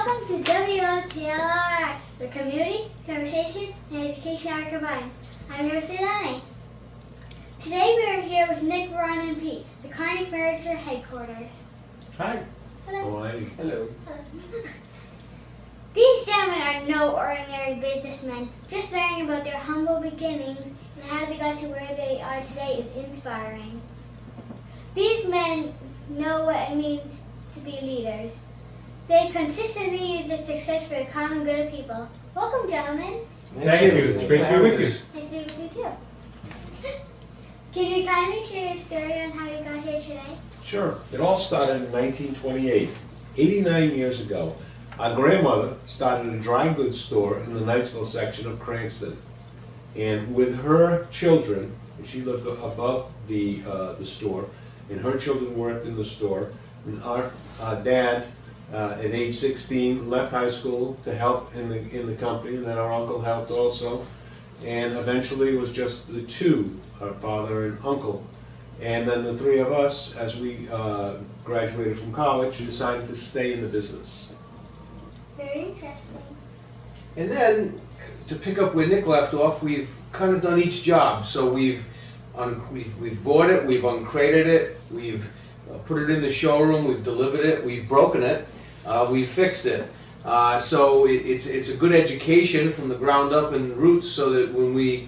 Welcome to WLTLRI, where community, conversation, and education are combined. I'm your host, Leilani. Today we are here with Nick, Ron, and Pete, the Cardi Furniture headquarters. Hi. Hello. Hi. Hello. These gentlemen are no ordinary businessmen. Just learning about their humble beginnings and how they got to where they are today is inspiring. These men know what it means to be leaders. They consistently use their success for the common good of people. Welcome, gentlemen. Thank you. It's great to be with you. Nice to be with you, too. Can you kindly share your story on how you got here today? Sure. It all started in 1928, 89 years ago. Our grandmother started a dry goods store in the Knightsville section of Cranston. And with her children, and she lived above the store, and her children worked in the store, and our dad, at age 16, left high school to help in the company, and then our uncle helped also. And eventually it was just the two, our father and uncle. And then the three of us, as we graduated from college, decided to stay in the business. Very interesting. And then, to pick up where Nick left off, we've kind of done each job. So we've bought it, we've uncrated it, we've put it in the showroom, we've delivered it, we've broken it, we've fixed it. So it's a good education from the ground up and roots, so that when we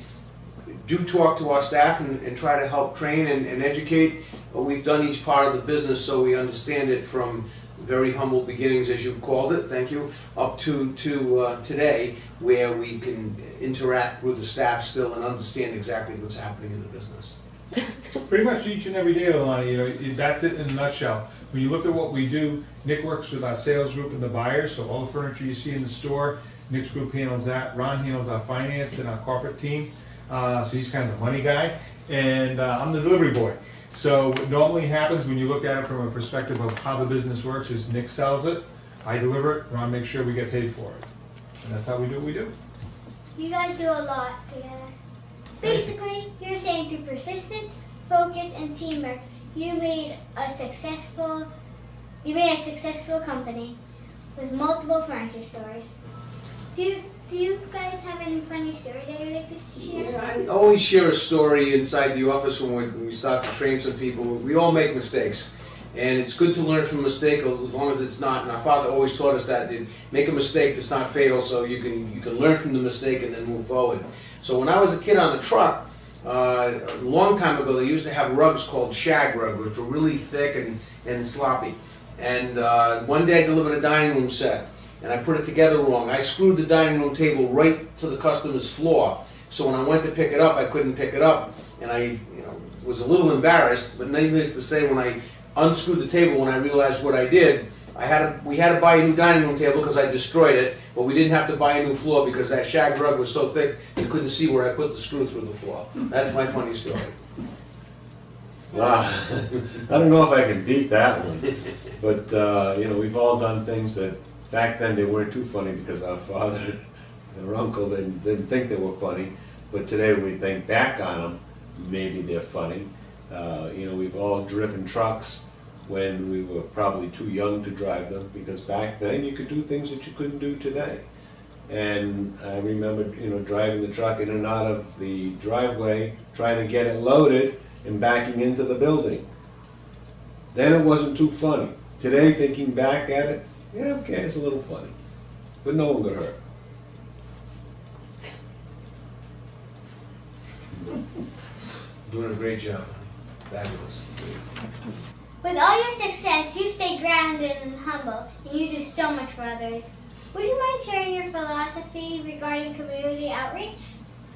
do talk to our staff and try to help train and educate, we've done each part of the business so we understand it from very humble beginnings, as you called it, thank you, up to today, where we can interact with the staff still and understand exactly what's happening in the business. Pretty much each and every day, Leilani, that's it in a nutshell. When you look at what we do, Nick works with our sales group and the buyers, so all the furniture you see in the store, Nick's group handles that. Ron handles our finance and our corporate team, so he's kind of the money guy, and I'm the delivery boy. So what normally happens when you look at it from a perspective of how the business works is Nick sells it, I deliver it, Ron makes sure we get paid for it. And that's how we do what we do. You guys do a lot together. Basically, you're saying through persistence, focus, and teamwork, you made a successful company with multiple furniture stores. Do you guys have any funny stories that you'd like to share? Yeah, I always share a story inside the office when we start to train some people. We all make mistakes, and it's good to learn from a mistake as long as it's not. And our father always taught us that make a mistake that's not fatal, so you can learn from the mistake and then move forward. So when I was a kid on the truck, a long time ago, they used to have rugs called shag rugs, which were really thick and sloppy. And one day I delivered a dining room set, and I put it together wrong. I screwed the dining room table right to the customer's floor, so when I went to pick it up, I couldn't pick it up, and I was a little embarrassed. But needless to say, when I unscrewed the table, when I realized what I did, we had to buy a new dining room table because I destroyed it, but we didn't have to buy a new floor because that shag rug was so thick you couldn't see where I put the screw through the floor. That's my funny story. Wow. I don't know if I can beat that one. But, we've all done things that back then they weren't too funny because our father and our uncle didn't think they were funny. But today when we think back on them, maybe they're funny. We've all driven trucks when we were probably too young to drive them, because back then you could do things that you couldn't do today. And I remember, driving the truck in and out of the driveway, trying to get it loaded and backing into the building. Then it wasn't too funny. Today, thinking back at it, yeah, okay, it's a little funny, but no one got hurt. Doing a great job. Fabulous. With all your success, you stay grounded and humble, and you do so much for others. Would you mind sharing your philosophy regarding community outreach?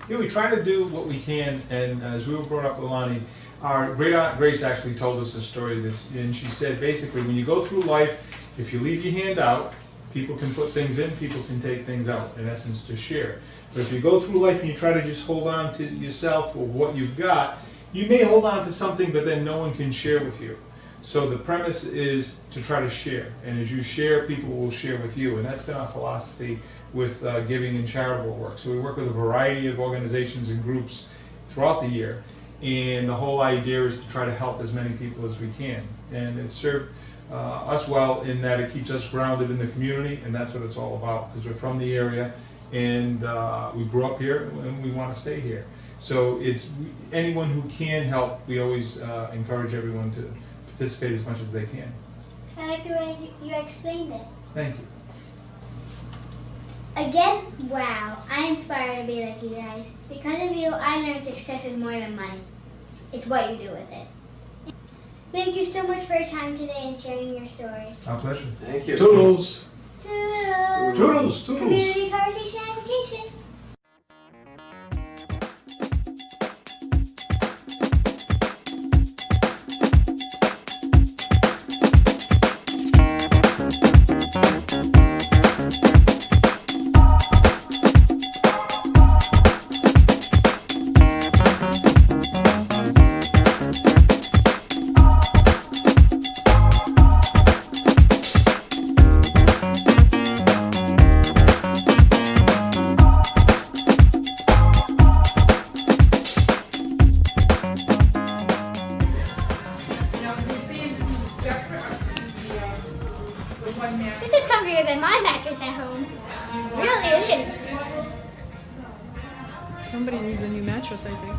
Yeah, we try to do what we can, and as we were brought up with Leilani, our great aunt Grace actually told us a story, and she said basically when you go through life, if you leave your hand out, people can put things in, people can take things out, in essence to share. But if you go through life and you try to just hold on to yourself or what you've got, you may hold on to something but then no one can share with you. So the premise is to try to share, and as you share, people will share with you, and that's been our philosophy with giving and charitable work. So we work with a variety of organizations and groups throughout the year, and the whole idea is to try to help as many people as we can. And it's served us well in that it keeps us grounded in the community, and that's what it's all about, because we're from the area, and we grew up here, and we want to stay here. So it's anyone who can help, we always encourage everyone to participate as much as they can. I like the way you explained it. Thank you. Again, wow, I inspire to be like you guys. Because of you, I learned success is more than money. It's what you do with it. Thank you so much for your time today and sharing your story. Our pleasure. Thank you. Toodles! Toodles! Toodles! Toodles! Community conversation education. This is comfier than my mattress at home. Really, it is. Somebody needs a new mattress, I think.